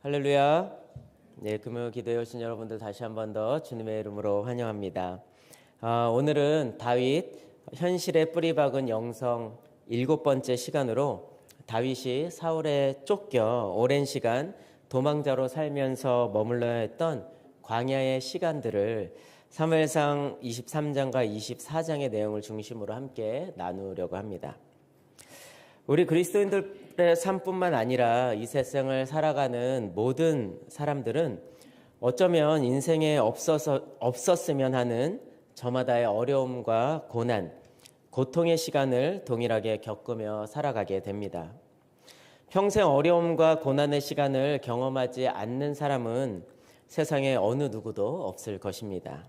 할렐루야. 네, 금요 기도에 오신 여러분들 다시 한 번 더 주님의 이름으로 환영합니다. 오늘은 다윗 현실에 뿌리 박은 영성 7번째 시간으로 다윗이 사울에 쫓겨 오랜 시간 도망자로 살면서 머물러야 했던 광야의 시간들을 사무엘상 23장과 24장의 내용을 중심으로 함께 나누려고 합니다. 우리 그리스도인들의 삶뿐만 아니라 이 세상을 살아가는 모든 사람들은 어쩌면 인생에 없었으면 하는 저마다의 어려움과 고난, 고통의 시간을 동일하게 겪으며 살아가게 됩니다. 평생 어려움과 고난의 시간을 경험하지 않는 사람은 세상에 어느 누구도 없을 것입니다.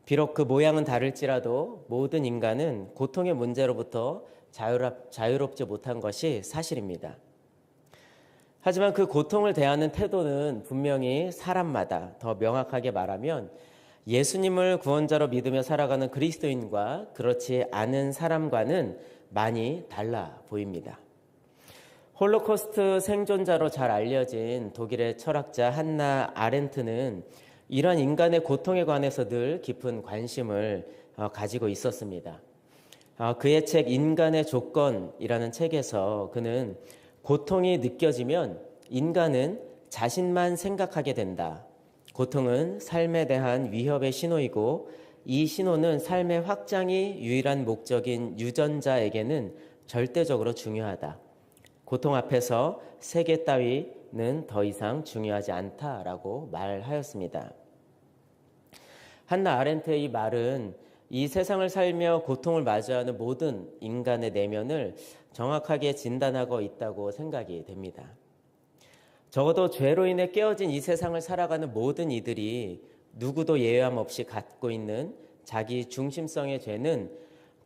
비록 그 모양은 다를지라도 모든 인간은 고통의 문제로부터 자유롭지 못한 것이 사실입니다. 하지만 그 고통을 대하는 태도는 분명히 사람마다, 더 명확하게 말하면 예수님을 구원자로 믿으며 살아가는 그리스도인과 그렇지 않은 사람과는 많이 달라 보입니다. 홀로코스트 생존자로 잘 알려진 독일의 철학자 한나 아렌트는 이러한 인간의 고통에 관해서 늘 깊은 관심을 가지고 있었습니다. 그의 책 인간의 조건이라는 책에서 그는 고통이 느껴지면 인간은 자신만 생각하게 된다. 고통은 삶에 대한 위협의 신호이고 이 신호는 삶의 확장이 유일한 목적인 유전자에게는 절대적으로 중요하다. 고통 앞에서 세계 따위는 더 이상 중요하지 않다라고 말하였습니다. 한나 아렌트의 이 말은 이 세상을 살며 고통을 마주하는 모든 인간의 내면을 정확하게 진단하고 있다고 생각이 됩니다. 적어도 죄로 인해 깨어진 이 세상을 살아가는 모든 이들이 누구도 예외함 없이 갖고 있는 자기 중심성의 죄는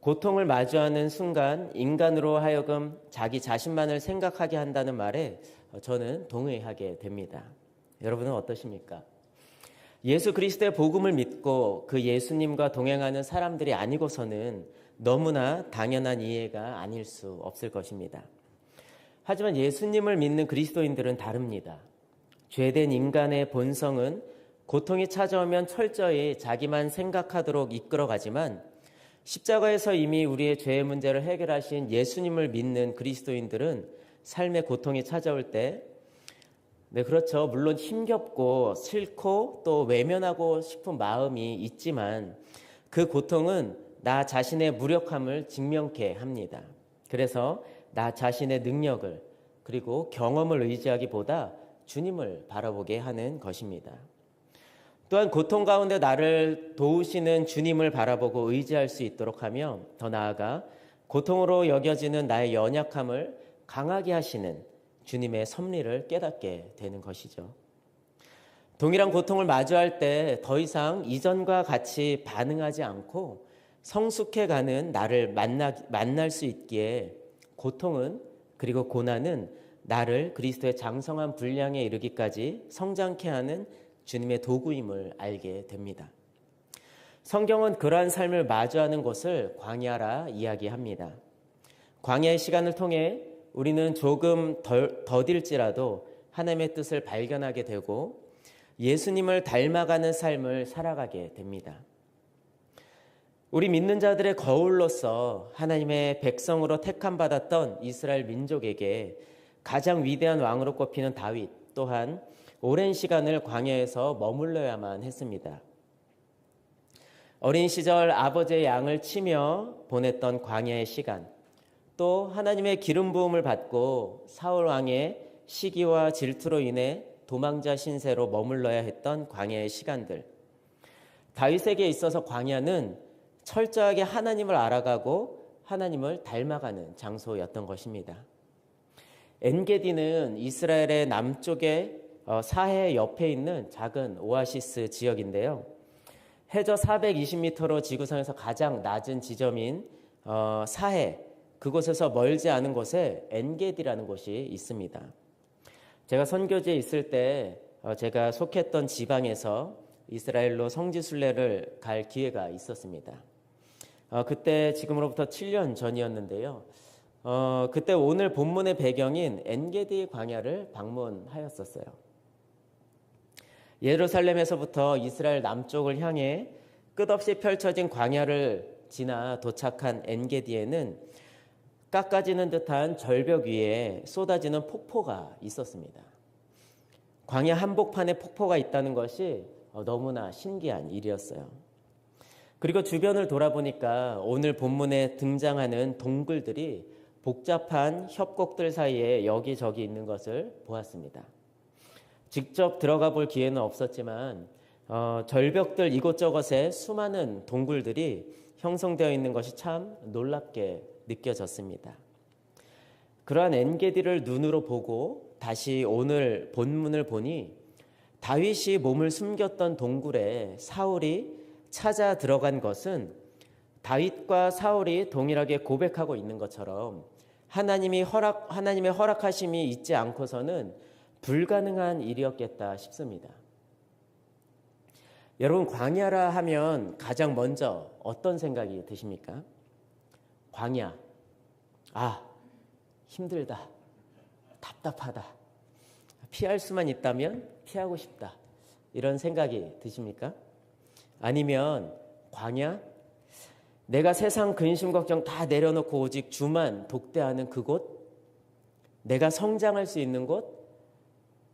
고통을 마주하는 순간 인간으로 하여금 자기 자신만을 생각하게 한다는 말에 저는 동의하게 됩니다. 여러분은 어떠십니까? 예수 그리스도의 복음을 믿고 그 예수님과 동행하는 사람들이 아니고서는 너무나 당연한 이해가 아닐 수 없을 것입니다. 하지만 예수님을 믿는 그리스도인들은 다릅니다. 죄된 인간의 본성은 고통이 찾아오면 철저히 자기만 생각하도록 이끌어가지만 십자가에서 이미 우리의 죄의 문제를 해결하신 예수님을 믿는 그리스도인들은 삶의 고통이 찾아올 때 네, 그렇죠. 물론 힘겹고 싫고 또 외면하고 싶은 마음이 있지만 그 고통은 나 자신의 무력함을 직면케 합니다. 그래서 나 자신의 능력을 그리고 경험을 의지하기보다 주님을 바라보게 하는 것입니다. 또한 고통 가운데 나를 도우시는 주님을 바라보고 의지할 수 있도록 하며 더 나아가 고통으로 여겨지는 나의 연약함을 강하게 하시는 주님의 섭리를 깨닫게 되는 것이죠. 동일한 고통을 마주할 때 더 이상 이전과 같이 반응하지 않고 성숙해가는 나를 만날 수 있기에 고통은 그리고 고난은 나를 그리스도의 장성한 분량에 이르기까지 성장케 하는 주님의 도구임을 알게 됩니다. 성경은 그러한 삶을 마주하는 것을 광야라 이야기합니다. 광야의 시간을 통해 우리는 조금 더딜지라도 하나님의 뜻을 발견하게 되고 예수님을 닮아가는 삶을 살아가게 됩니다. 우리 믿는 자들의 거울로서 하나님의 백성으로 택함받았던 이스라엘 민족에게 가장 위대한 왕으로 꼽히는 다윗 또한 오랜 시간을 광야에서 머물러야만 했습니다. 어린 시절 아버지의 양을 치며 보냈던 광야의 시간, 또 하나님의 기름 부음을 받고 사울 왕의 시기와 질투로 인해 도망자 신세로 머물러야 했던 광야의 시간들. 다윗에게 있어서 광야는 철저하게 하나님을 알아가고 하나님을 닮아가는 장소였던 것입니다. 엔게디는 이스라엘의 남쪽의 사해 옆에 있는 작은 오아시스 지역인데요. 해저 420m로 지구상에서 가장 낮은 지점인 사해, 그곳에서 멀지 않은 곳에 엔게디라는 곳이 있습니다. 제가 선교지에 있을 때 제가 속했던 지방에서 이스라엘로 성지순례를 갈 기회가 있었습니다. 그때 지금으로부터 7년 전이었는데요. 그때 오늘 본문의 배경인 엔게디 광야를 방문하였었어요. 예루살렘에서부터 이스라엘 남쪽을 향해 끝없이 펼쳐진 광야를 지나 도착한 엔게디에는 깎아지는 듯한 절벽 위에 쏟아지는 폭포가 있었습니다. 광야 한복판에 폭포가 있다는 것이 너무나 신기한 일이었어요. 그리고 주변을 돌아보니까 오늘 본문에 등장하는 동굴들이 복잡한 협곡들 사이에 여기저기 있는 것을 보았습니다. 직접 들어가 볼 기회는 없었지만 절벽들 이곳저곳에 수많은 동굴들이 형성되어 있는 것이 참 놀랍게 느껴졌습니다. 그러한 엔게디를 눈으로 보고 다시 오늘 본문을 보니 다윗이 몸을 숨겼던 동굴에 사울이 찾아 들어간 것은 다윗과 사울이 동일하게 고백하고 있는 것처럼 하나님의 허락하심이 있지 않고서는 불가능한 일이었겠다 싶습니다. 여러분, 광야라 하면 가장 먼저 어떤 생각이 드십니까? 광야. 힘들다. 답답하다. 피할 수만 있다면 피하고 싶다. 이런 생각이 드십니까? 아니면 광야? 내가 세상 근심 걱정 다 내려놓고 오직 주만 독대하는 그곳? 내가 성장할 수 있는 곳?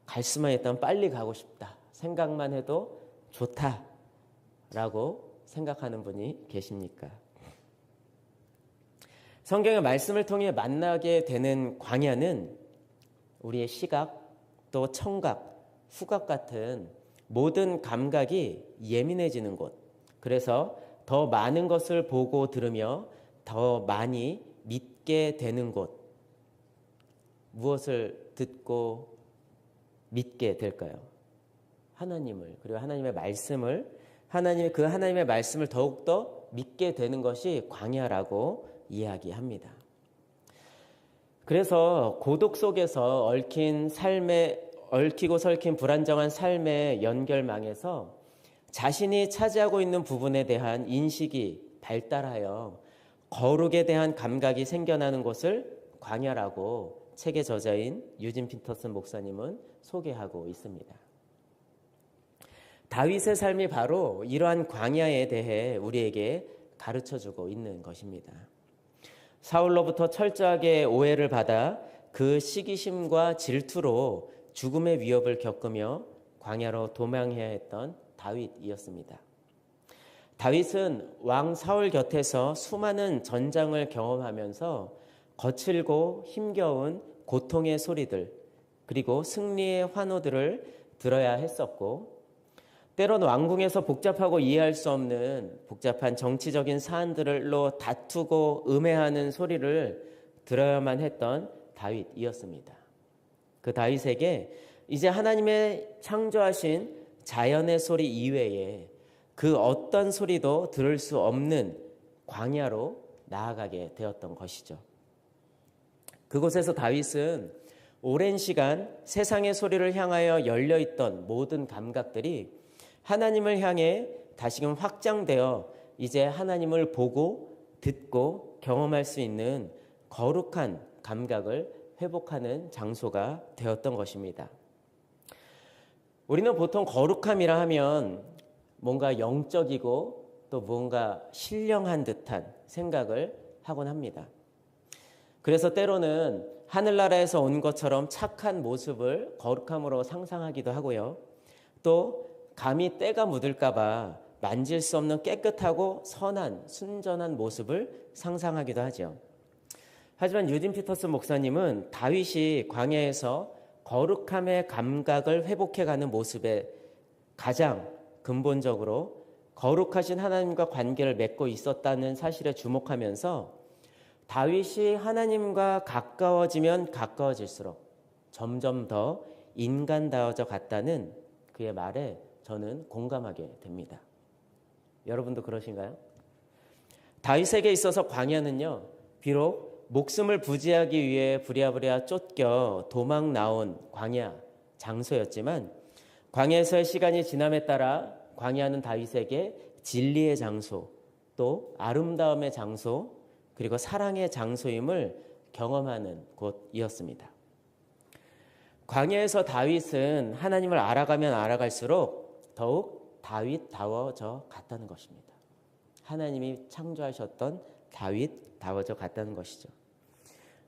갈 수만 있다면 빨리 가고 싶다. 생각만 해도 좋다라고 생각하는 분이 계십니까? 성경의 말씀을 통해 만나게 되는 광야는 우리의 시각, 또 청각, 후각 같은 모든 감각이 예민해지는 곳, 그래서 더 많은 것을 보고 들으며 더 많이 믿게 되는 곳. 무엇을 듣고 믿게 될까요? 하나님을, 그리고 하나님의 말씀을, 하나님의 말씀을 더욱더 믿게 되는 것이 광야라고 이야기합니다. 그래서 고독 속에서 얽히고 설킨 불안정한 삶의 연결망에서 자신이 차지하고 있는 부분에 대한 인식이 발달하여 거룩에 대한 감각이 생겨나는 곳을 광야라고 책의 저자인 유진 피터슨 목사님은 소개하고 있습니다. 다윗의 삶이 바로 이러한 광야에 대해 우리에게 가르쳐주고 있는 것입니다. 사울로부터 철저하게 오해를 받아 그 시기심과 질투로 죽음의 위협을 겪으며 광야로 도망해야 했던 다윗이었습니다. 다윗은 왕 사울 곁에서 수많은 전장을 경험하면서 거칠고 힘겨운 고통의 소리들, 그리고 승리의 환호들을 들어야 했었고, 때론 왕궁에서 복잡하고 이해할 수 없는 복잡한 정치적인 사안들로 다투고 음해하는 소리를 들어야만 했던 다윗이었습니다. 그 다윗에게 이제 하나님의 창조하신 자연의 소리 이외에 그 어떤 소리도 들을 수 없는 광야로 나아가게 되었던 것이죠. 그곳에서 다윗은 오랜 시간 세상의 소리를 향하여 열려있던 모든 감각들이 하나님을 향해 다시금 확장되어 이제 하나님을 보고 듣고 경험할 수 있는 거룩한 감각을 회복하는 장소가 되었던 것입니다. 우리는 보통 거룩함이라 하면 뭔가 영적이고 또 뭔가 신령한 듯한 생각을 하곤 합니다. 그래서 때로는 하늘나라에서 온 것처럼 착한 모습을 거룩함으로 상상하기도 하고요. 또 감히 때가 묻을까 봐 만질 수 없는 깨끗하고 선한 순전한 모습을 상상하기도 하죠. 하지만 유진 피터슨 목사님은 다윗이 광야에서 거룩함의 감각을 회복해가는 모습에 가장 근본적으로 거룩하신 하나님과 관계를 맺고 있었다는 사실에 주목하면서 다윗이 하나님과 가까워지면 가까워질수록 점점 더 인간다워져 갔다는 그의 말에 저는 공감하게 됩니다. 여러분도 그러신가요? 다윗에게 있어서 광야는요, 비록 목숨을 부지하기 위해 부랴부랴 쫓겨 도망 나온 광야 장소였지만 광야에서의 시간이 지남에 따라 광야는 다윗에게 진리의 장소, 또 아름다움의 장소, 그리고 사랑의 장소임을 경험하는 곳이었습니다. 광야에서 다윗은 하나님을 알아가면 알아갈수록 더욱 다윗다워져 갔다는 것입니다. 하나님이 창조하셨던 다윗다워져 갔다는 것이죠.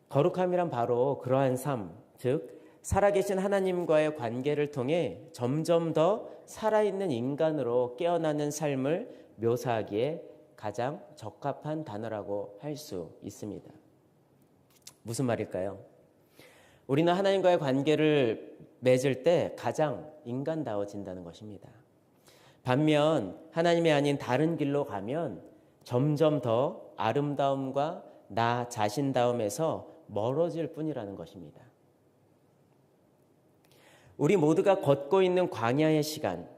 거룩함이란 바로 그러한 삶, 즉 살아계신 하나님과의 관계를 통해 점점 더 살아있는 인간으로 깨어나는 삶을 묘사하기에 가장 적합한 단어라고 할 수 있습니다. 무슨 말일까요? 우리는 하나님과의 관계를 맺을 때 가장 인간다워진다는 것입니다. 반면 하나님이 아닌 다른 길로 가면 점점 더 아름다움과 나 자신다움에서 멀어질 뿐이라는 것입니다. 우리 모두가 걷고 있는 광야의 시간,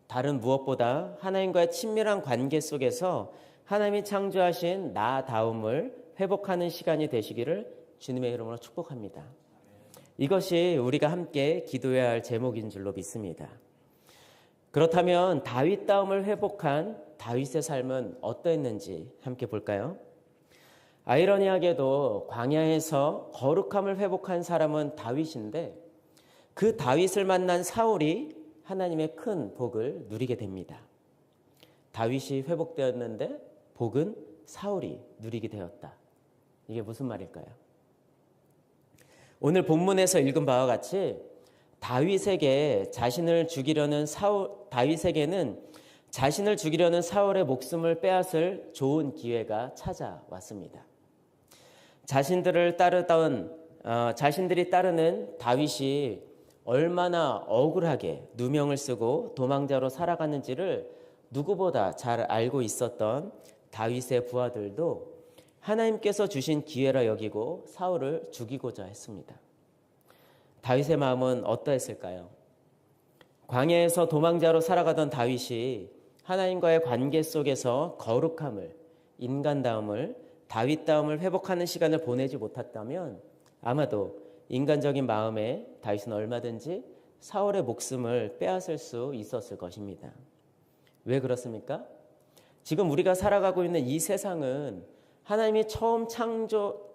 다른 무엇보다 하나님과의 친밀한 관계 속에서 하나님이 창조하신 나다움을 회복하는 시간이 되시기를 주님의 이름으로 축복합니다. 이것이 우리가 함께 기도해야 할 제목인 줄로 믿습니다. 그렇다면 다윗다움을 회복한 다윗의 삶은 어떠했는지 함께 볼까요? 아이러니하게도 광야에서 거룩함을 회복한 사람은 다윗인데 그 다윗을 만난 사울이 하나님의 큰 복을 누리게 됩니다. 다윗이 회복되었는데 복은 사울이 누리게 되었다. 이게 무슨 말일까요? 오늘 본문에서 읽은 바와 같이 다윗에게는 자신을 죽이려는 사울의 목숨을 빼앗을 좋은 기회가 찾아왔습니다. 자신들이 따르는 다윗이 얼마나 억울하게 누명을 쓰고 도망자로 살아가는지를 누구보다 잘 알고 있었던 다윗의 부하들도 하나님께서 주신 기회라 여기고 사울을 죽이고자 했습니다. 다윗의 마음은 어떠했을까요? 광야에서 도망자로 살아가던 다윗이 하나님과의 관계 속에서 거룩함을, 인간다움을, 다윗다움을 회복하는 시간을 보내지 못했다면 아마도 인간적인 마음에 다윗은 얼마든지 사울의 목숨을 빼앗을 수 있었을 것입니다. 왜 그렇습니까? 지금 우리가 살아가고 있는 이 세상은 하나님의 처음 창조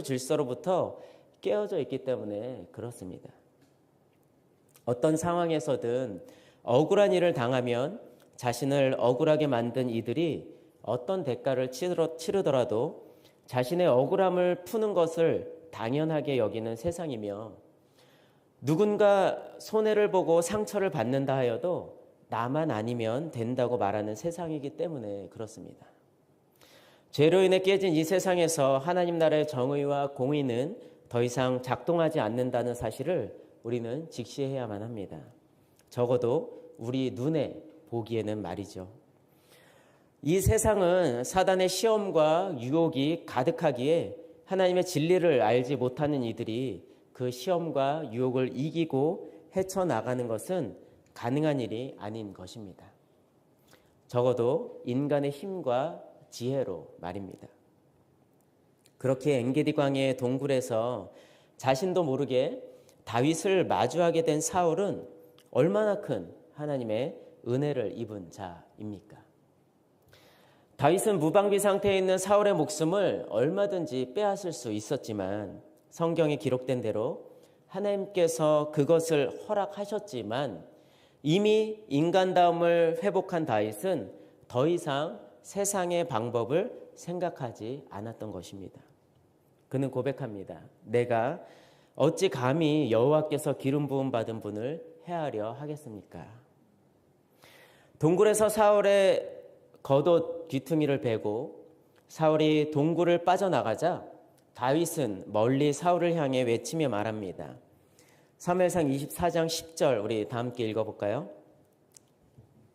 질서로부터 깨어져 있기 때문에 그렇습니다. 어떤 상황에서든 억울한 일을 당하면 자신을 억울하게 만든 이들이 어떤 대가를 치르더라도 자신의 억울함을 푸는 것을 당연하게 여기는 세상이며 누군가 손해를 보고 상처를 받는다 하여도 나만 아니면 된다고 말하는 세상이기 때문에 그렇습니다. 죄로 인해 깨진 이 세상에서 하나님 나라의 정의와 공의는 더 이상 작동하지 않는다는 사실을 우리는 직시해야만 합니다. 적어도 우리 눈에 보기에는 말이죠. 이 세상은 사단의 시험과 유혹이 가득하기에 하나님의 진리를 알지 못하는 이들이 그 시험과 유혹을 이기고 헤쳐나가는 것은 가능한 일이 아닌 것입니다. 적어도 인간의 힘과 지혜로 말입니다. 그렇게 엔게디 광야의 동굴에서 자신도 모르게 다윗을 마주하게 된 사울은 얼마나 큰 하나님의 은혜를 입은 자입니까? 다윗은 무방비 상태에 있는 사울의 목숨을 얼마든지 빼앗을 수 있었지만 성경에 기록된 대로 하나님께서 그것을 허락하셨지만 이미 인간다움을 회복한 다윗은 더 이상 세상의 방법을 생각하지 않았던 것입니다. 그는 고백합니다. 내가 어찌 감히 여호와께서 기름 부음 받은 분을 해하려 하겠습니까? 동굴에서 사울의 겉옷 귀퉁이를 베고 사울이 동굴을 빠져나가자 다윗은 멀리 사울을 향해 외치며 말합니다. 사무엘상 24장 10절 우리 다 함께 읽어볼까요?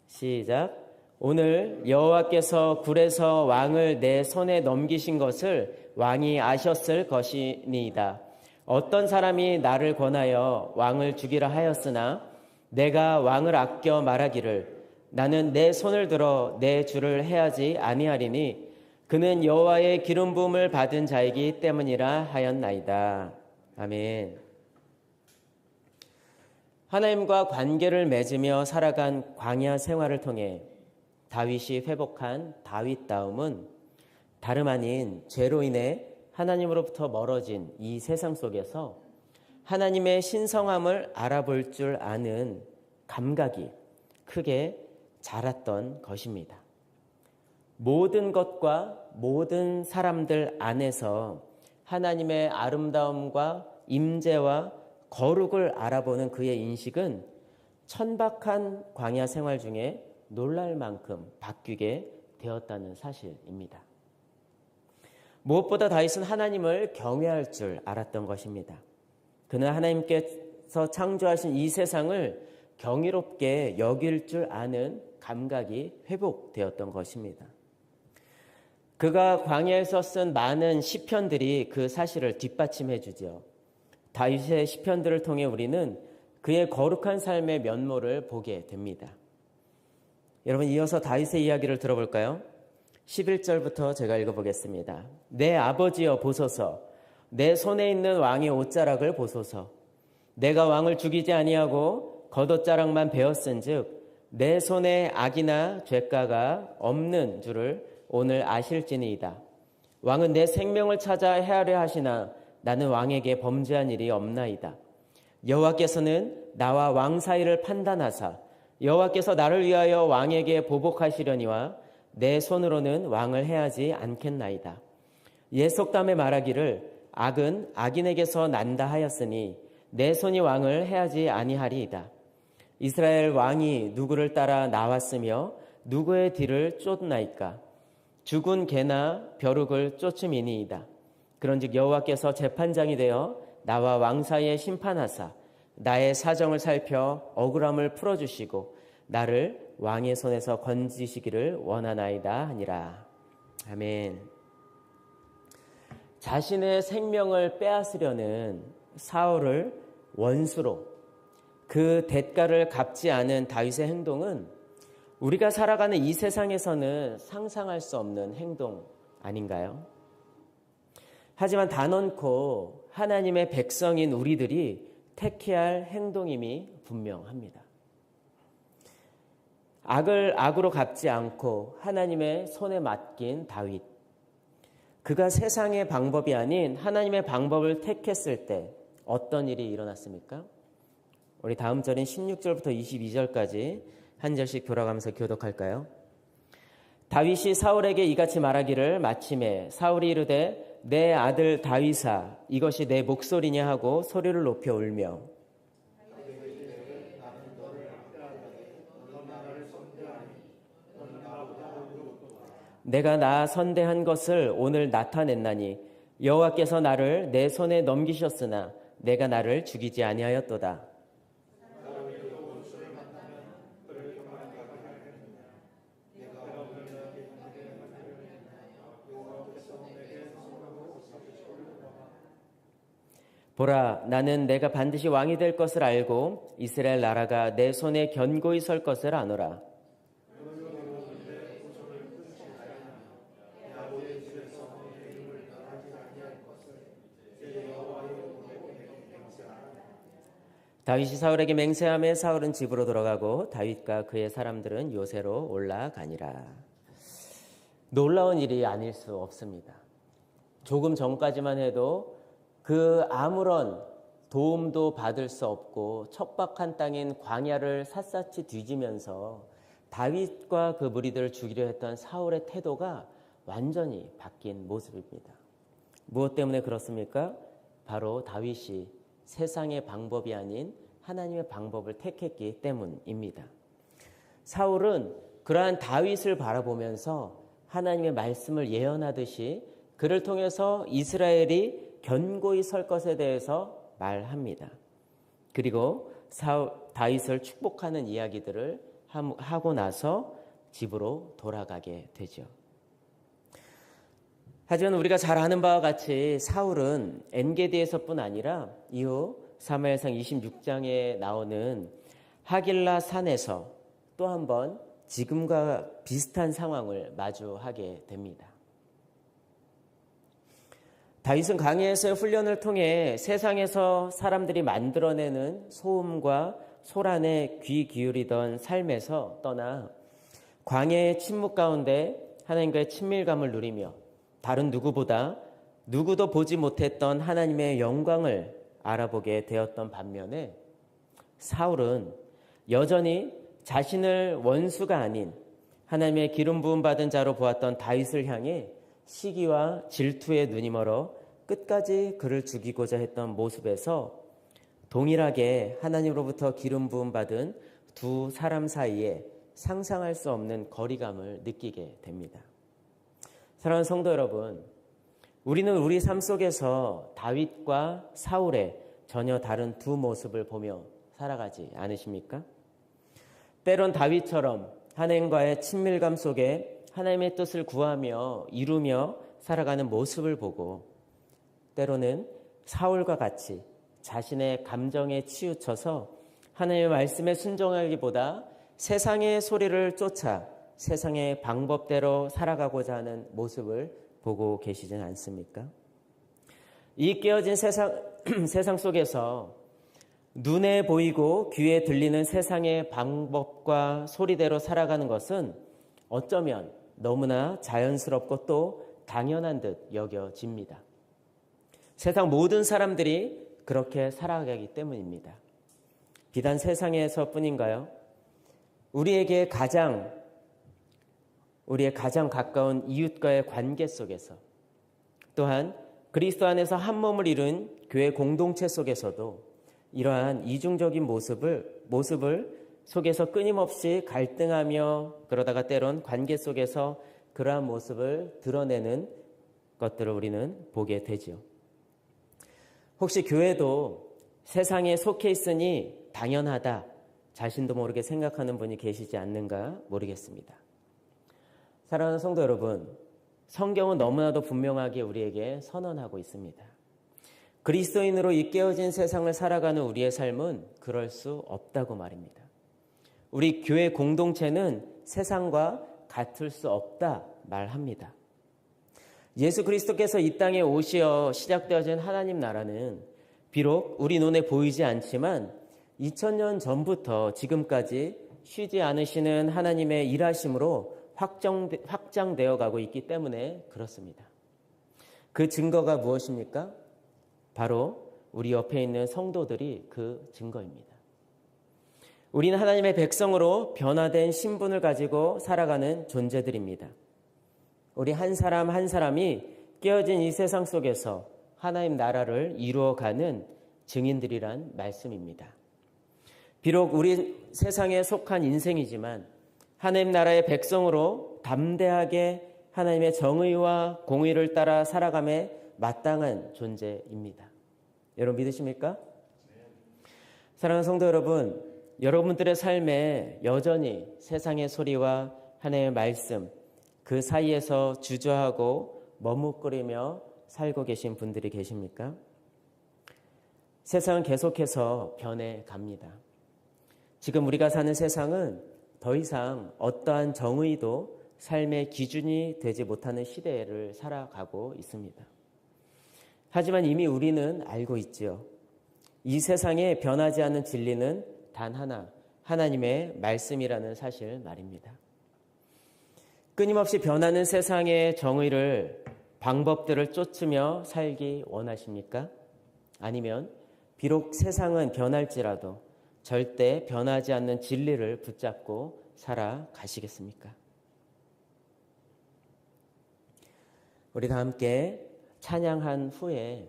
시작. 오늘 여호와께서 굴에서 왕을 내 손에 넘기신 것을 왕이 아셨을 것이니이다. 어떤 사람이 나를 권하여 왕을 죽이라 하였으나 내가 왕을 아껴 말하기를 나는 내 손을 들어 내 주를 해하지 아니하리니 그는 여호와의 기름 부음을 받은 자이기 때문이라 하였나이다. 아멘. 하나님과 관계를 맺으며 살아간 광야 생활을 통해 다윗이 회복한 다윗다움은 다름 아닌 죄로 인해 하나님으로부터 멀어진 이 세상 속에서 하나님의 신성함을 알아볼 줄 아는 감각이 크게 자랐던 것입니다. 모든 것과 모든 사람들 안에서 하나님의 아름다움과 임재와 거룩을 알아보는 그의 인식은 천박한 광야 생활 중에 놀랄 만큼 바뀌게 되었다는 사실입니다. 무엇보다 다윗은 하나님을 경외할 줄 알았던 것입니다. 그는 하나님께서 창조하신 이 세상을 경이롭게 여길 줄 아는 감각이 회복되었던 것입니다. 그가 광야에서 쓴 많은 시편들이 그 사실을 뒷받침해 주죠. 다윗의 시편들을 통해 우리는 그의 거룩한 삶의 면모를 보게 됩니다. 여러분, 이어서 다윗의 이야기를 들어볼까요? 11절부터 제가 읽어보겠습니다. 내 아버지여 보소서, 내 손에 있는 왕의 옷자락을 보소서. 내가 왕을 죽이지 아니하고 겉옷자락만 베었은즉 내 손에 악이나 죄가가 없는 줄을 오늘 아실지니이다. 왕은 내 생명을 찾아 해하려 하시나 나는 왕에게 범죄한 일이 없나이다. 여호와께서는 나와 왕 사이를 판단하사 여호와께서 나를 위하여 왕에게 보복하시려니와 내 손으로는 왕을 해하지 않겠나이다. 옛 속담에 말하기를 악은 악인에게서 난다 하였으니 내 손이 왕을 해하지 아니하리이다. 이스라엘 왕이 누구를 따라 나왔으며 누구의 뒤를 쫓나이까? 죽은 개나 벼룩을 쫓음이니이다. 그런즉 여호와께서 재판장이 되어 나와 왕 사이에 심판하사 나의 사정을 살펴 억울함을 풀어주시고 나를 왕의 손에서 건지시기를 원하나이다 하니라. 아멘. 자신의 생명을 빼앗으려는 사울을 원수로 그 대가를 갚지 않은 다윗의 행동은 우리가 살아가는 이 세상에서는 상상할 수 없는 행동 아닌가요? 하지만 단언코 하나님의 백성인 우리들이 택해야 할 행동임이 분명합니다. 악을 악으로 갚지 않고 하나님의 손에 맡긴 다윗. 그가 세상의 방법이 아닌 하나님의 방법을 택했을 때 어떤 일이 일어났습니까? 우리 다음 절인 16절부터 22절까지 한 절씩 돌아가면서 교독할까요? 다윗이 사울에게 이같이 말하기를 마침에 사울이 이르되 내 아들 다윗아 이것이 내 목소리냐 하고 소리를 높여 울며 내가 나 선대한 것을 오늘 나타냈나니 여호와께서 나를 내 손에 넘기셨으나 내가 나를 죽이지 아니하였도다. 보라, 나는 내가 반드시 왕이 될 것을 알고 이스라엘 나라가 내 손에 견고히 설 것을 아노라. 다윗이 사울에게 맹세하며 사울은 집으로 돌아가고 다윗과 그의 사람들은 요새로 올라가니라. 놀라운 일이 아닐 수 없습니다. 조금 전까지만 해도 그 아무런 도움도 받을 수 없고 척박한 땅인 광야를 샅샅이 뒤지면서 다윗과 그 무리들을 죽이려 했던 사울의 태도가 완전히 바뀐 모습입니다. 무엇 때문에 그렇습니까? 바로 다윗이 세상의 방법이 아닌 하나님의 방법을 택했기 때문입니다. 사울은 그러한 다윗을 바라보면서 하나님의 말씀을 예언하듯이 그를 통해서 이스라엘이 견고히 설 것에 대해서 말합니다. 그리고 다윗을 축복하는 이야기들을 하고 나서 집으로 돌아가게 되죠. 하지만 우리가 잘 아는 바와 같이 사울은 엔게디에서뿐 아니라 이후 사무엘상 26장에 나오는 하길라 산에서 또 한 번 지금과 비슷한 상황을 마주하게 됩니다. 다윗은 광야에서의 훈련을 통해 세상에서 사람들이 만들어내는 소음과 소란에 귀 기울이던 삶에서 떠나 광야의 침묵 가운데 하나님과의 친밀감을 누리며 다른 누구보다 누구도 보지 못했던 하나님의 영광을 알아보게 되었던 반면에 사울은 여전히 자신을 원수가 아닌 하나님의 기름 부음 받은 자로 보았던 다윗을 향해 시기와 질투에 눈이 멀어 끝까지 그를 죽이고자 했던 모습에서 동일하게 하나님으로부터 기름 부음 받은 두 사람 사이에 상상할 수 없는 거리감을 느끼게 됩니다. 사랑하는 성도 여러분, 우리는 우리 삶 속에서 다윗과 사울의 전혀 다른 두 모습을 보며 살아가지 않으십니까? 때론 다윗처럼 하나님과의 친밀감 속에 하나님의 뜻을 구하며 이루며 살아가는 모습을 보고, 때로는 사울과 같이 자신의 감정에 치우쳐서 하나님의 말씀에 순종하기보다 세상의 소리를 쫓아 세상의 방법대로 살아가고자 하는 모습을 보고 계시진 않습니까? 이 깨어진 세상 속에서 눈에 보이고 귀에 들리는 세상의 방법과 소리대로 살아가는 것은 어쩌면 너무나 자연스럽고 또 당연한 듯 여겨집니다. 세상 모든 사람들이 그렇게 살아가기 때문입니다. 비단 세상에서뿐인가요? 우리의 가장 가까운 이웃과의 관계 속에서, 또한 그리스도 안에서 한 몸을 이룬 교회 공동체 속에서도 이러한 이중적인 모습을 속에서 끊임없이 갈등하며, 그러다가 때론 관계 속에서 그러한 모습을 드러내는 것들을 우리는 보게 되죠. 혹시 교회도 세상에 속해 있으니 당연하다, 자신도 모르게 생각하는 분이 계시지 않는가 모르겠습니다. 사랑하는 성도 여러분, 성경은 너무나도 분명하게 우리에게 선언하고 있습니다. 그리스도인으로 이 깨어진 세상을 살아가는 우리의 삶은 그럴 수 없다고 말입니다. 우리 교회 공동체는 세상과 같을 수 없다 말합니다. 예수 그리스도께서 이 땅에 오시어 시작되어진 하나님 나라는 비록 우리 눈에 보이지 않지만 2000년 전부터 지금까지 쉬지 않으시는 하나님의 일하심으로 확장되어 가고 있기 때문에 그렇습니다. 그 증거가 무엇입니까? 바로 우리 옆에 있는 성도들이 그 증거입니다. 우리는 하나님의 백성으로 변화된 신분을 가지고 살아가는 존재들입니다. 우리 한 사람 한 사람이 깨어진 이 세상 속에서 하나님 나라를 이루어가는 증인들이란 말씀입니다. 비록 우리 세상에 속한 인생이지만 하나님 나라의 백성으로 담대하게 하나님의 정의와 공의를 따라 살아감에 마땅한 존재입니다. 여러분 믿으십니까? 사랑하는 성도 여러분, 여러분들의 삶에 여전히 세상의 소리와 하나님의 말씀, 그 사이에서 주저하고 머뭇거리며 살고 계신 분들이 계십니까? 세상은 계속해서 변해갑니다. 지금 우리가 사는 세상은 더 이상 어떠한 정의도 삶의 기준이 되지 못하는 시대를 살아가고 있습니다. 하지만 이미 우리는 알고 있지요. 이 세상에 변하지 않는 진리는 단 하나, 하나님의 말씀이라는 사실 말입니다. 끊임없이 변하는 세상의 정의를, 방법들을 쫓으며 살기 원하십니까? 아니면 비록 세상은 변할지라도 절대 변하지 않는 진리를 붙잡고 살아가시겠습니까? 우리 다 함께 찬양한 후에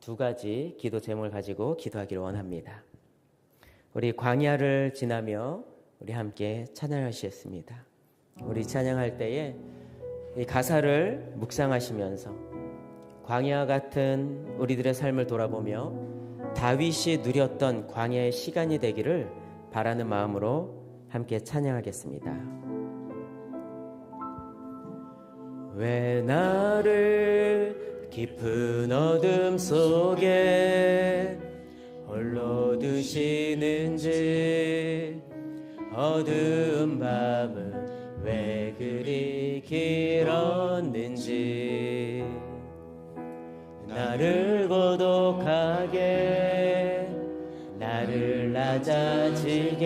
두 가지 기도 제목을 가지고 기도하기를 원합니다. 우리 광야를 지나며 우리 함께 찬양하시겠습니다. 우리 찬양할 때에 이 가사를 묵상하시면서 광야 같은 우리들의 삶을 돌아보며 다윗이 누렸던 광야의 시간이 되기를 바라는 마음으로 함께 찬양하겠습니다. 왜 나를 깊은 어둠 속에 홀로 두시는지, 어두운 밤은 왜 그리 길었는지, 나를 고독하게, 나를 낮아지게,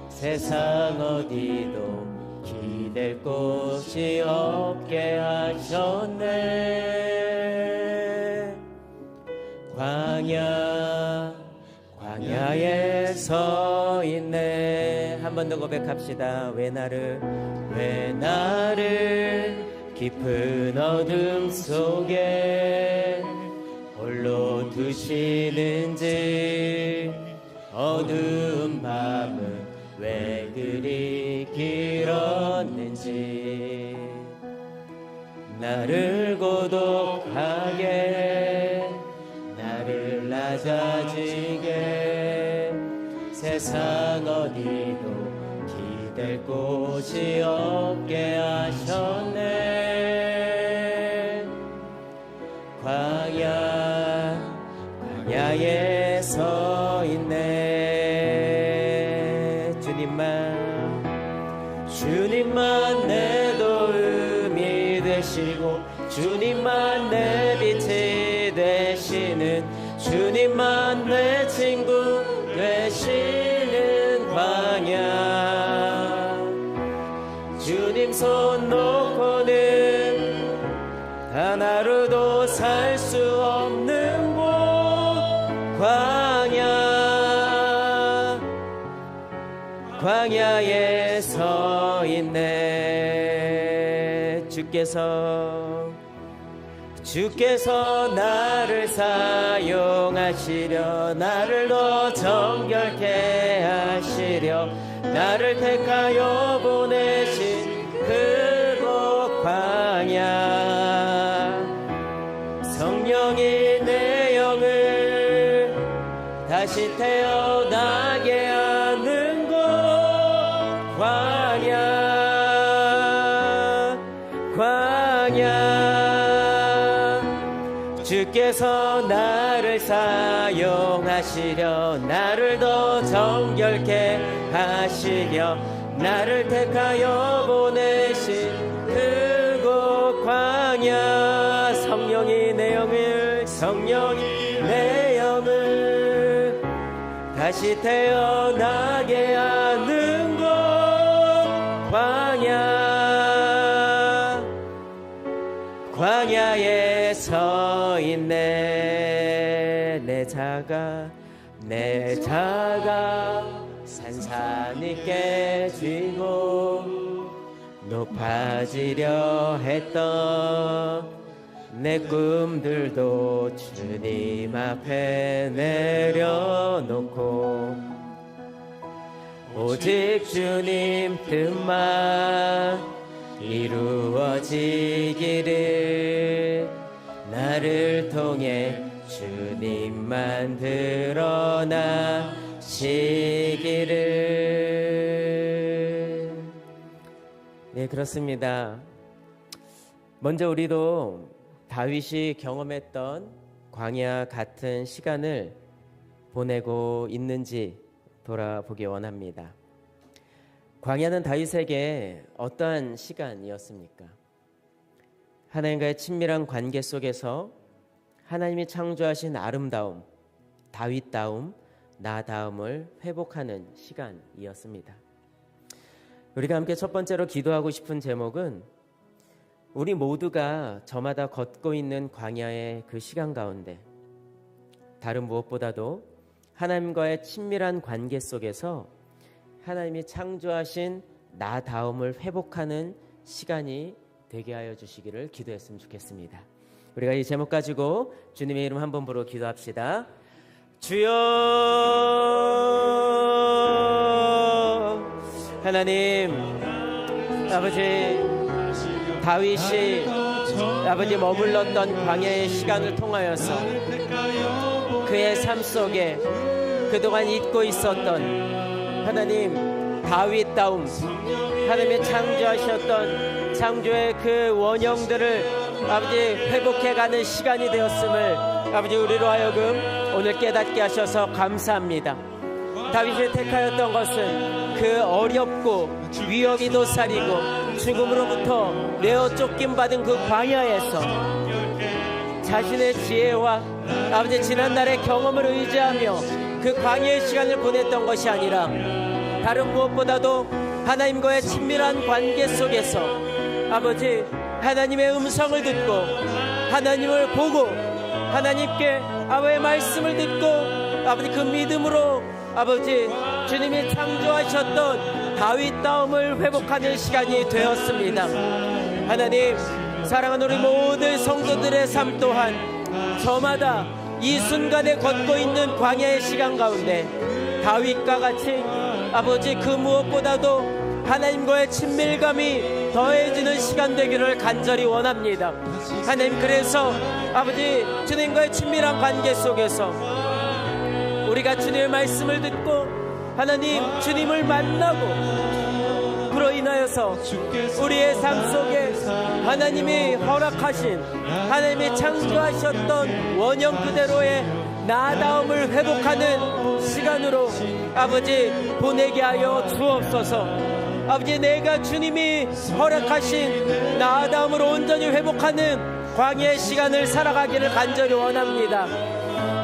세상 어디도 기댈 곳이 없게 하셨네. 광야에 서 있네. 한 번 더 고백합시다. 왜 나를 깊은 어둠 속에 홀로 두시는지, 어두운 밤은 왜 그리 길었는지, 나를 고독하게, 나를 낮아지게, 세상 어디도 기댈 곳이 없게 하셨네. 광야에 서 있네. 주님만 내 도움이 되시고, 주님만 내 빛이 되시는, 주님만 내 친구 되시는 광야. 주님 손 놓고는 단 하루도 살 수 없는 곳, 광야에 서 있네. 주께서 나를 사용하시려, 나를 더 정결케 하시려, 나를 택하여 보내신 그곳 광야. 성령이 내 영을 다시 태어나게 하는 곳 광야. 주께서 나를 사용하시려, 나를 더 정결케 하시려, 나를 택하여 보내신 그곳 광야. 성령이 내 영을 다시 태어나게 하는 곳 광야에 서 있네. 내 자가 산산이 깨지고 높아지려 했던 내 꿈들도 주님 앞에 내려놓고, 오직 주님 뜻만 이루어지기를, 나를 통해 주님만 드러나시기를. 네, 그렇습니다. 먼저 우리도 다윗이 경험했던 광야 같은 시간을 보내고 있는지 돌아보기 원합니다. 광야는 다윗에게 어떠한 시간이었습니까? 하나님과의 친밀한 관계 속에서 하나님이 창조하신 아름다움, 다윗다움, 나다움을 회복하는 시간이었습니다. 우리가 함께 첫 번째로 기도하고 싶은 제목은, 우리 모두가 저마다 걷고 있는 광야의 그 시간 가운데 다른 무엇보다도 하나님과의 친밀한 관계 속에서 하나님이 창조하신 나다움을 회복하는 시간이 되게 하여 주시기를 기도했으면 좋겠습니다. 우리가 이 제목 가지고 주님의 이름 한번 부르고 기도합시다. 주여. 하나님 아버지, 다윗이 아버지 머물렀던 광야의 시간을 통하여서 그의 삶 속에 그동안 잊고 있었던 하나님 다윗다움, 하나님의 창조하셨던 창조의 그 원형들을 아버지 회복해가는 시간이 되었음을 아버지 우리로 하여금 오늘 깨닫게 하셔서 감사합니다. 다윗이 택하였던 것은 그 어렵고 위협이 도사리고 죽음으로부터 내어 쫓김 받은 그 광야에서 자신의 지혜와 아버지 지난날의 경험을 의지하며 그 광야의 시간을 보냈던 것이 아니라 다른 무엇보다도 하나님과의 친밀한 관계 속에서 아버지 하나님의 음성을 듣고 하나님을 보고 하나님께 아버지의 말씀을 듣고 아버지 그 믿음으로 아버지 주님이 창조하셨던 다윗다움을 회복하는 시간이 되었습니다. 하나님, 사랑하는 우리 모든 성도들의 삶 또한 저마다 이 순간에 걷고 있는 광야의 시간 가운데 다윗과 같이 아버지 그 무엇보다도 하나님과의 친밀감이 더해지는 시간 되기를 간절히 원합니다. 하나님, 그래서 아버지 주님과의 친밀한 관계 속에서 우리가 주님의 말씀을 듣고 하나님 주님을 만나고 그로 인하여서 우리의 삶 속에 하나님이 허락하신 하나님이 창조하셨던 원형 그대로의 나다움을 회복하는 시간으로 아버지 보내게 하여 주옵소서. 아버지, 내가 주님이 허락하신 나다움을 온전히 회복하는 광야의 시간을 살아가기를 간절히 원합니다.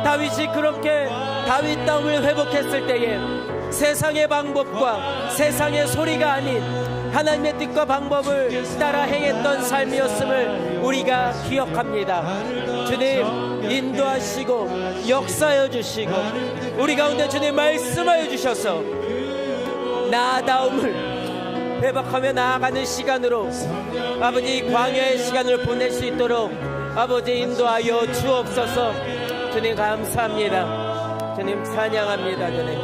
다윗이 그렇게 다윗다움을 회복했을 때에 세상의 방법과 세상의 소리가 아닌 하나님의 뜻과 방법을 따라 행했던 삶이었음을 우리가 기억합니다. 주님, 인도하시고 역사하여 주시고 우리 가운데 주님 말씀하여 주셔서 나다움을 회복하며 나아가는 시간으로 아버지 광야의 시간을 보낼 수 있도록 아버지 인도하여 주옵소서. 주님 감사합니다. 주님 찬양합니다. 주님,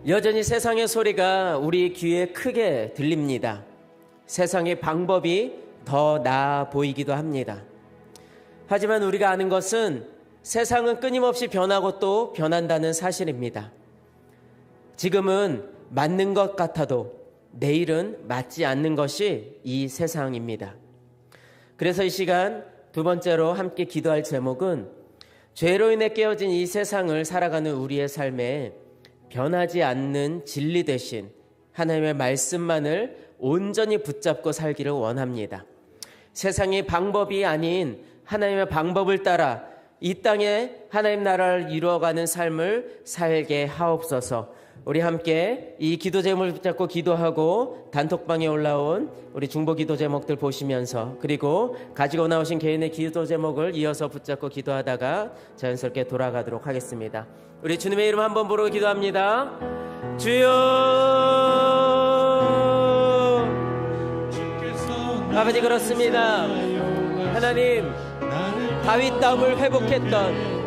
여전히 세상의 소리가 우리 귀에 크게 들립니다. 세상의 방법이 더 나아 보이기도 합니다. 하지만 우리가 아는 것은 세상은 끊임없이 변하고 또 변한다는 사실입니다. 지금은 맞는 것 같아도 내일은 맞지 않는 것이 이 세상입니다. 그래서 이 시간 두 번째로 함께 기도할 제목은 죄로 인해 깨어진 이 세상을 살아가는 우리의 삶에 변하지 않는 진리 대신 하나님의 말씀만을 온전히 붙잡고 살기를 원합니다. 세상의 방법이 아닌 하나님의 방법을 따라 이 땅에 하나님 나라를 이루어가는 삶을 살게 하옵소서. 우리 함께 이 기도 제목을 붙잡고 기도하고 단톡방에 올라온 우리 중보 기도 제목들 보시면서 그리고 가지고 나오신 개인의 기도 제목을 이어서 붙잡고 기도하다가 자연스럽게 돌아가도록 하겠습니다. 우리 주님의 이름 한번 부르고 기도합니다. 주여, 아버지 그렇습니다. 하나님, 다윗다움을 회복했던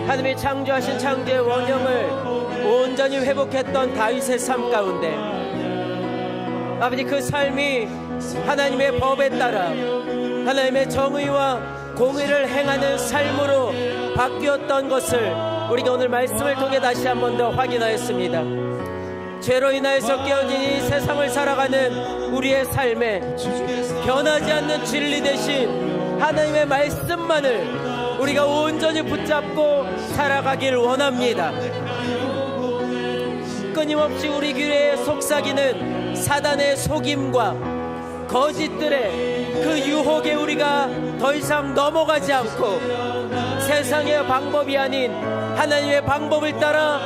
하나님이 창조하신 창조의 원형을 온전히 회복했던 다윗의 삶 가운데 아버지 그 삶이 하나님의 법에 따라 하나님의 정의와 공의를 행하는 삶으로 바뀌었던 것을 우리가 오늘 말씀을 통해 다시 한 번 더 확인하였습니다. 죄로 인하여서 깨어진 이 세상을 살아가는 우리의 삶에 변하지 않는 진리 대신 하나님의 말씀만을 우리가 온전히 붙잡고 살아가길 원합니다. 끊임없이 우리 귀에 속삭이는 사단의 속임과 거짓들의 그 유혹에 우리가 더 이상 넘어가지 않고 세상의 방법이 아닌 하나님의 방법을 따라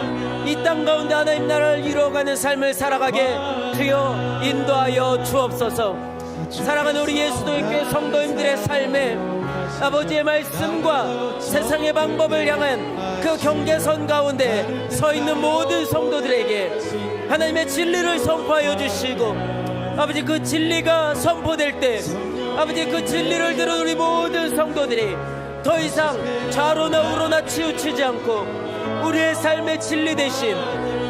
이 땅 가운데 하나님 나라를 이루어가는 삶을 살아가게 주여 인도하여 주옵소서. 사랑하는 우리 예수도교회 성도님들의 삶에 아버지의 말씀과 세상의 방법을 향한 그 경계선 가운데 서 있는 모든 성도들에게 하나님의 진리를 선포하여 주시고 아버지 그 진리가 선포될 때 아버지 그 진리를 들은 우리 모든 성도들이 더 이상 좌로나 우로나 치우치지 않고 우리의 삶의 진리 대신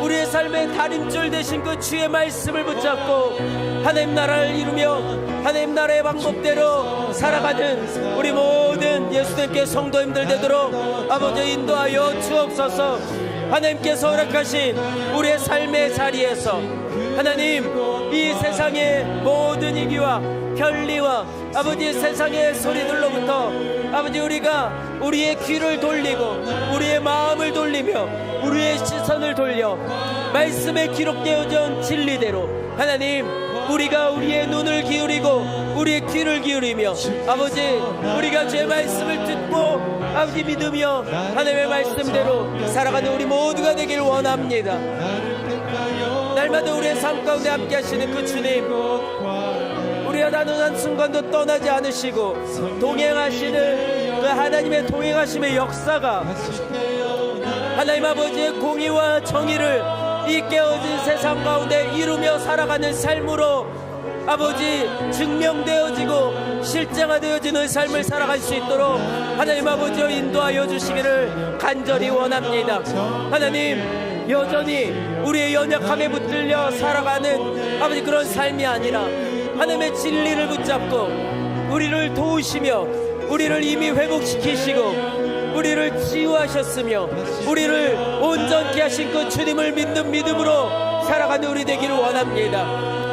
우리의 삶의 다림줄 대신 그 주의 말씀을 붙잡고 하나님 나라를 이루며 하나님 나라의 방법대로 살아가는 우리 모든 예수님께 성도님들 되도록 아버지 인도하여 주옵소서. 하나님께서 허락하신 우리의 삶의 자리에서 하나님 이 세상의 모든 이기와 편리와 아버지 세상의 소리들로부터 아버지 우리가 우리의 귀를 돌리고 우리의 마음을 돌리며 우리의 시선을 돌려 말씀에 기록되어진 진리대로 하나님 우리가 우리의 눈을 기울이고 우리의 귀를 기울이며 아버지 우리가 주의 말씀을 듣고 아버지 믿으며 하나님의 말씀대로 살아가는 우리 모두가 되길 원합니다. 날마다 우리의 삶 가운데 함께 하시는 그 주님, 우리의 우리가 어느 한순간도 떠나지 않으시고 동행하시는 그 하나님의 동행하심의 역사가 하나님 아버지의 공의와 정의를 이 깨어진 세상 가운데 이루며 살아가는 삶으로 아버지 증명되어지고 실제화되어지는 삶을 살아갈 수 있도록 하나님 아버지여 인도하여 주시기를 간절히 원합니다. 하나님, 여전히 우리의 연약함에 붙들려 살아가는 아버지 그런 삶이 아니라 하나님의 진리를 붙잡고 우리를 도우시며 우리를 이미 회복시키시고 우리를 치유하셨으며 우리를 온전케 하신 그 주님을 믿는 믿음으로 살아가는 우리 되기를 원합니다.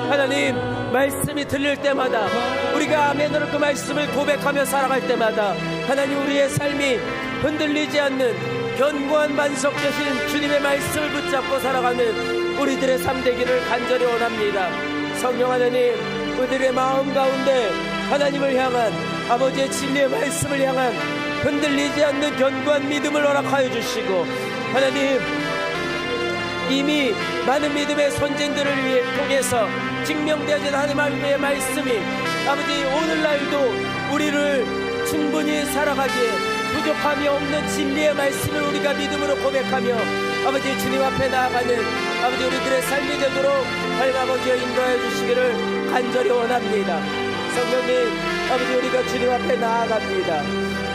하나님, 말씀이 들릴 때마다 우리가 아멘으로 그 말씀을 고백하며 살아갈 때마다 하나님 우리의 삶이 흔들리지 않는 견고한 반석 되신 주님의 말씀을 붙잡고 살아가는 우리들의 삶 되기를 간절히 원합니다. 성령 하나님, 우리들의 마음 가운데 하나님을 향한 아버지의 진리의 말씀을 향한 흔들리지 않는 견고한 믿음을 허락하여 주시고 하나님, 이미 많은 믿음의 선진들을 통해서 증명되어진 하나님의 말씀이 아버지 오늘날도 우리를 충분히 살아가기에 부족함이 없는 진리의 말씀을 우리가 믿음으로 고백하며 아버지 주님 앞에 나아가는 아버지 우리들의 삶이 되도록 하나님 아버지여 인도하여 주시기를 간절히 원합니다. 성령님, 아버지 우리가 주님 앞에 나아갑니다.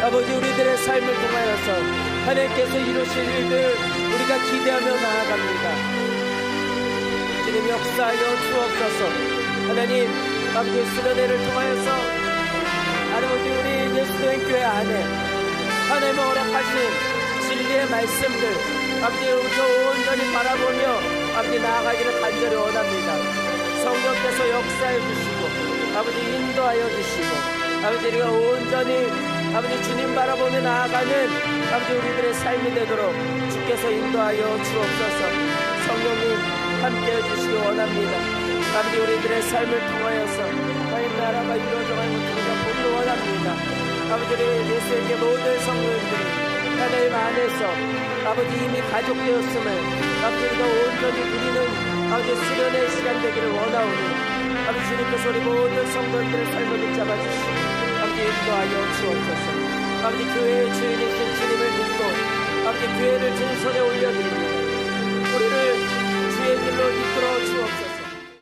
아버지 우리들의 삶을 통하여서 하나님께서 이루실 일들 우리가 기대하며 나아갑니다. 주님 역사하여 주옵소서. 하나님 아버지 수련회를 통하여서 아버지 우리 예수의 교회 안에 하나님 허락하신 진리의 말씀들 아버지 우리가 온전히 바라보며 아버지 나아가기를 간절히 원합니다. 성령께서 역사해 주시고 아버지 인도하여 주시고 아버지 우리가 온전히 아버지 주님 바라보며 나아가는 아버지 우리들의 삶이 되도록 주께서 인도하여 주옵소서. 성령님 함께해 주시기 원합니다. 아버지 우리들의 삶을 통하여서 하나님 나라가 이루어져가는 것을 우리가 보기 원합니다. 아버지 우리 예수에게 모든 성도들이 하나님 안에서 아버지 이미 가족되었음을 아버지 우리가 온전히 누리는 아버지 수련의 시간 되기를 원하오니 아버지 주님께서 우리 모든 성도들의 삶을 붙잡아 주시고 아버지 인도하여 주옵소서. 아버지 교회의 주인이신 주님을 믿고 아버지 교회를 주 손에 올려드립니다. 우리를 주의 길로 이끌어 주옵소서.